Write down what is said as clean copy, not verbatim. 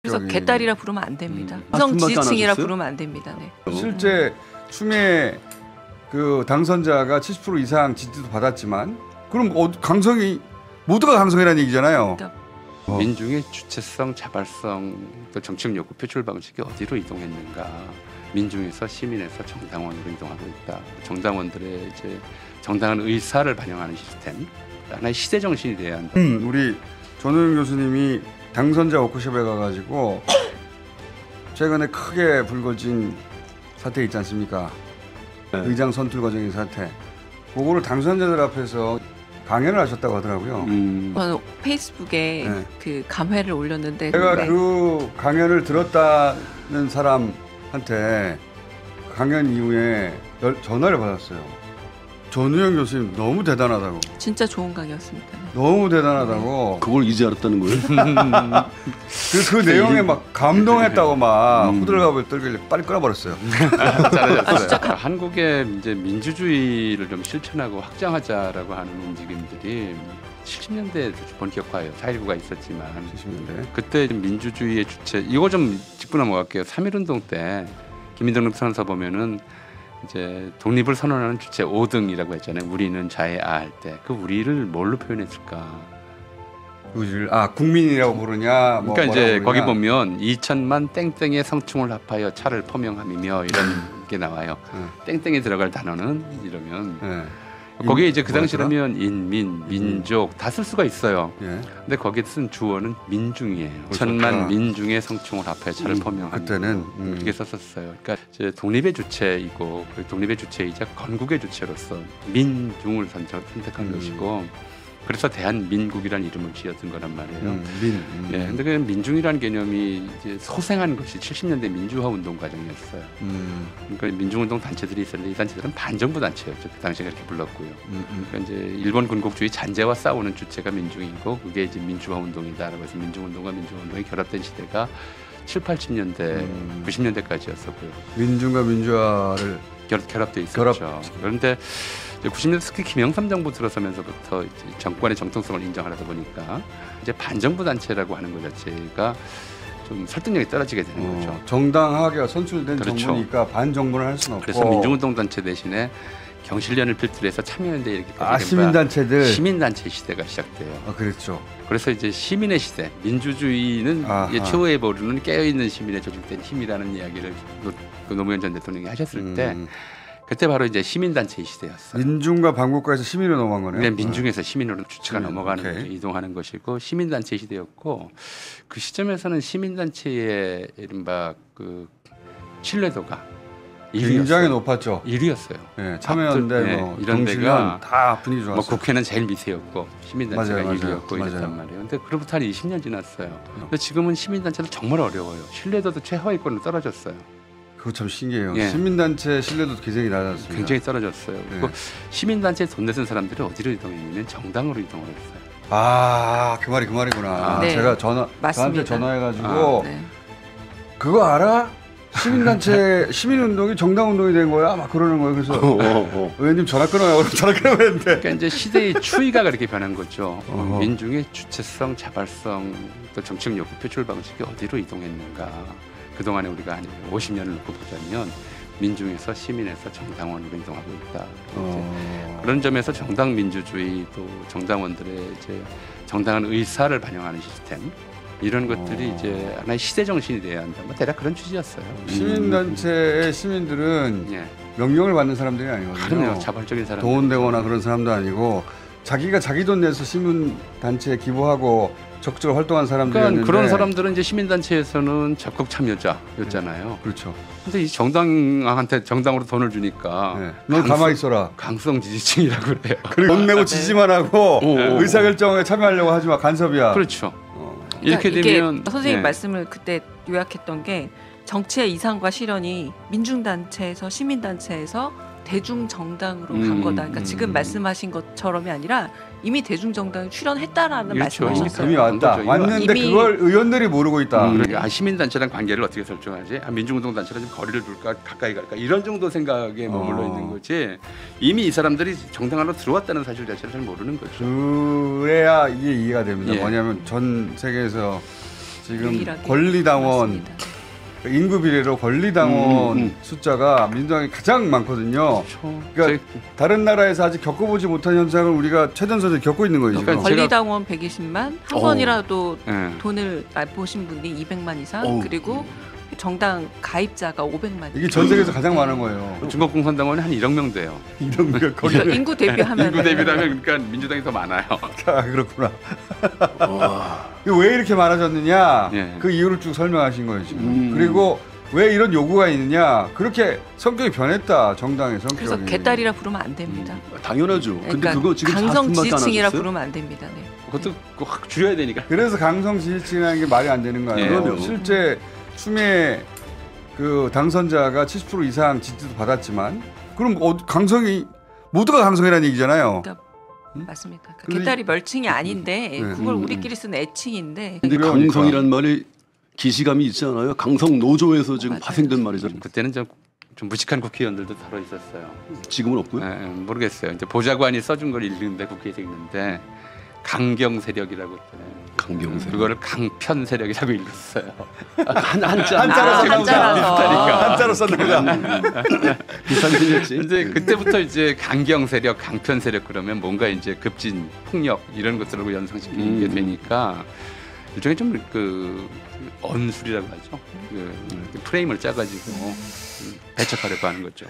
그래서 개딸이라 부르면 안 됩니다. 아, 성 춤밖에 안 지지층이라 하셨어요? 부르면 안 됩니다. 네. 실제 추미애 그 당선자가 70% 이상 지지도 받았지만 그럼 강성이 모두가 강성이라는 얘기잖아요. 민중의 주체성, 자발성, 또 정책 욕구 표출 방식이 어디로 이동했는가? 민중에서 시민에서 정당원으로 이동하고 있다. 정당원들의 이제 정당한 의사를 반영하는 시스템, 하나의 시대 정신이 돼야 한다. 우리 전호영 교수님이 당선자 워크숍에 가가지고 최근에 크게 불거진 사태 있지 않습니까? 네. 의장 선출 과정의 사태. 그거를 당선자들 앞에서 강연을 하셨다고 하더라고요. 저는 페이스북에 네. 그 감회를 올렸는데 제가 네. 그 강연을 들었다는 사람한테 강연 이후에 전화를 받았어요. 전우영 교수님 너무 대단하다고. 진짜 좋은 강의였습니다. 네. 너무 대단하다고. 그걸 이제 알았다는 거예요? 그 내용에 막 감동했다고 막 호들갑을 떨길래 빨리 끊어버렸어요. 잘하셨어요. 한국의 이제 민주주의를 좀 실천하고 확장하자라고 하는 움직임들이 70년대에 본격화해요. 4.19가 있었지만 70년대. 그때 민주주의의 주체 이거 좀 짚고 넘어갈게요. 3.1운동 때 김일성 선언서 보면은 이제 독립을 선언하는 주체 5등이라고 했잖아요. 우리는 자해아 할 때 그 우리를 뭘로 표현했을까? 우리를 국민이라고 부르냐? 뭐 그러니까 이제 부르냐? 거기 보면 2천만 땡땡의 성충을 합하여 차를 포명함이며 이런 게 나와요. 땡땡에 들어갈 단어는 이러면 네. 거기에 이제 그 뭐였더라? 당시라면 인민, 민족 다 쓸 수가 있어요. 예. 근데 거기에 쓴 주어는 민중이에요. 그렇죠. 천만 민중의 성충을 합하여 차를 포명함. 그때는 그렇게 썼었어요. 그러니까 이제 독립의 주체이고 그 독립의 주체이자 건국의 주체로서 민중을 선택한 것이고 그래서 대한민국이라는 이름을 지었던 거란 말이에요. 예, 근데 그 민중이라는 개념이 이제 소생한 것이 70년대 민주화 운동 과정이었어요. 그러니까 민중운동 단체들이 있었는데 이 단체들은 반정부 단체였죠. 그 당시에 그렇게 불렀고요. 그러니까 이제 일본 군국주의 잔재와 싸우는 주체가 민중이고 그게 이제 민주화 운동이다라고 해서 민중운동과 민주화 운동이 결합된 시대가 7, 80년대, 90년대까지였었고요. 민중과 민주화를 결합돼 있었죠. 그런데 90년대 특히 김영삼 정부 들어서면서부터 이제 정권의 정통성을 인정하다 보니까 이제 반정부 단체라고 하는 것 자체가 좀 설득력이 떨어지게 되는 거죠. 정당하게 선출된 그렇죠. 정부니까 반정부를 할 수는 없고. 그래서 민중운동 단체 대신에 경실련을 필두로 해서 참여연대 이렇게 시민단체들. 시민단체 시대가 시작돼요. 그렇죠. 그래서 이제 시민의 시대, 민주주의는 이제 최후에 보르는 깨어있는 시민의 조직된 힘이라는 이야기를 노무현 전 대통령이 하셨을 때 그때 바로 이제 시민단체의 시대였어요. 민중과 반국가에서 시민으로 넘어간 거네요. 그냥 민중에서 시민으로 주체가 넘어가는 오케이. 거죠. 이동하는 것이고 시민단체 시대였고 그 시점에서는 시민단체의 이른바 그 신뢰도가 1위였어요. 굉장히 높았죠. 1위였어요. 네, 참여연대 네, 뭐 이런 데가 다 분위기 좋았어요. 뭐 국회는 제일 밑에였고 시민단체가 맞아요, 1위였고 맞아요. 이랬단 말이에요. 근데 그로부터 한 20년 지났어요. 근데 지금은 시민단체도 정말 어려워요. 신뢰도도 최하위권으로 떨어졌어요. 그거 참 신기해요. 예. 시민단체 신뢰도도 굉장히 낮았습니다. 굉장히 떨어졌어요. 그리고 시민단체에 돈 내준 사람들이 어디로 이동했냐면 정당으로 이동을 했어요. 그 말이 그 말이구나. 네. 제가 맞습니다. 저한테 전화해가지고 네. 그거 알아? 시민단체 시민운동이 정당운동이 된 거야? 막 그러는 거예요. 그래서 의원님 전화 끊어요. 그럼 전화 끊으면 했는데. 그러니까 이제 시대의 추이가 그렇게 변한 거죠. 민중의 주체성, 자발성, 또 정책 욕구 표출 방식이 어디로 이동했는가. 그동안에 우리가 한 50년을 놓고 보자면 민중에서 시민에서 정당원으로 이동하고 있다. 그런 점에서 정당 민주주의 또 정당원들의 이제 정당한 의사를 반영하는 시스템 이런 것들이 이제 하나의 시대 정신이 돼야 한다. 뭐 대략 그런 취지였어요. 시민단체의 시민들은 예. 명령을 받는 사람들이 아니거든요. 그럼요. 자발적인 사람. 돈 되거나 그런 사람도 아니고 자기가 자기 돈 내서 시민단체에 기부하고 적극적으로 활동한 사람들이었는데 그러니까 그런 사람들은 이제 시민단체에서는 적극 참여자였잖아요. 그렇죠. 근데 이 정당한테 정당으로 돈을 주니까 넌 가만히 있어라. 강성 지지층이라고 그래요. 그리고 돈 내고 지지만 하고 의사결정에 참여하려고 하지 마. 간섭이야. 그렇죠. 이렇게 그러니까 되면 이게 선생님 네. 말씀을 그때 요약했던 게 정치의 이상과 실현이 민중단체에서 시민단체에서 대중정당으로 간 거다. 그러니까 지금 말씀하신 것처럼이 아니라 이미 대중정당이 출현했다라는 그렇죠. 말씀하셨어요. 이미 왔다. 거죠. 왔는데 이미 그걸 의원들이 모르고 있다. 시민단체랑 관계를 어떻게 설정하지? 민중운동단체랑 좀 거리를 둘까? 가까이 갈까? 이런 정도 생각에 머물러 있는 거지. 이미 이 사람들이 정당 안으로 들어왔다는 사실 자체를 잘 모르는 거죠. 그래야 이게 이해가 됩니다. 예. 뭐냐면 전 세계에서 지금 유일하게 권리당원 맞습니다. 인구 비례로 권리당원 숫자가 민주당이 가장 많거든요. 그러니까 다른 나라에서 아직 겪어보지 못한 현상을 우리가 최전선에 겪고 있는 거예요. 지금. 그러니까 권리당원 120만 한 번이라도 예. 돈을 보신 분이 200만 이상 어우. 그리고 정당 가입자가 500만 이게 전 세계에서 가장 많은 거예요. 중국 공산당원이 한 1억 명 돼요. 이런 게 거기 그러니까 인구 대비하면 인구 대비라면 그러니까 민주당이 더 많아요. 아, 그렇구나. 왜 이렇게 많아졌느냐? 예. 그 이유를 쭉 설명하신 거예요 지금. 그리고 왜 이런 요구가 있느냐? 그렇게 성격이 변했다 정당의 성격이. 그래서 개딸이라 부르면 안 됩니다. 당연하죠. 근데 그러니까 그거 지금 강성 4분밖에 안 지지층이라 하셨어요? 부르면 안 됩니다. 네. 그것도 확 줄여야 되니까. 그래서 강성 지지층이라는 게 말이 안 되는 거예요. 예. 그럼 실제 추미애 그 당선자가 70% 이상 지지도 받았지만 그럼 강성이 모두가 강성이라는 얘기잖아요. 그러니까 맞습니다. 그 근데 개딸이 멸칭이 아닌데 네. 그걸 우리끼리 쓰는 애칭인데 근데 그러니까. 강성이라는 말이 기시감이 있지 않아요? 강성 노조에서 지금 맞아요. 파생된 말이잖아요. 그때는 좀 무식한 국회의원들도 서로 있었어요. 지금은 없고요. 예, 모르겠어요. 이제 보좌관이 써준 걸 읽는데 국회에서 읽는데 강경 세력이라고 했잖아요. 강경세. 그거를 강편 세력이라고 읽었어요. 한자 한자라서. 한자로 썼는구나. 비슷하게 생겼지. 이제 그때부터 이제 강경 세력, 강편 세력 그러면 뭔가 이제 급진, 폭력 이런 것들하고 연상시키게 되니까 일종의 좀 그 언술이라고 하죠. 그 프레임을 짜가지고 배척하려고 하는 거죠.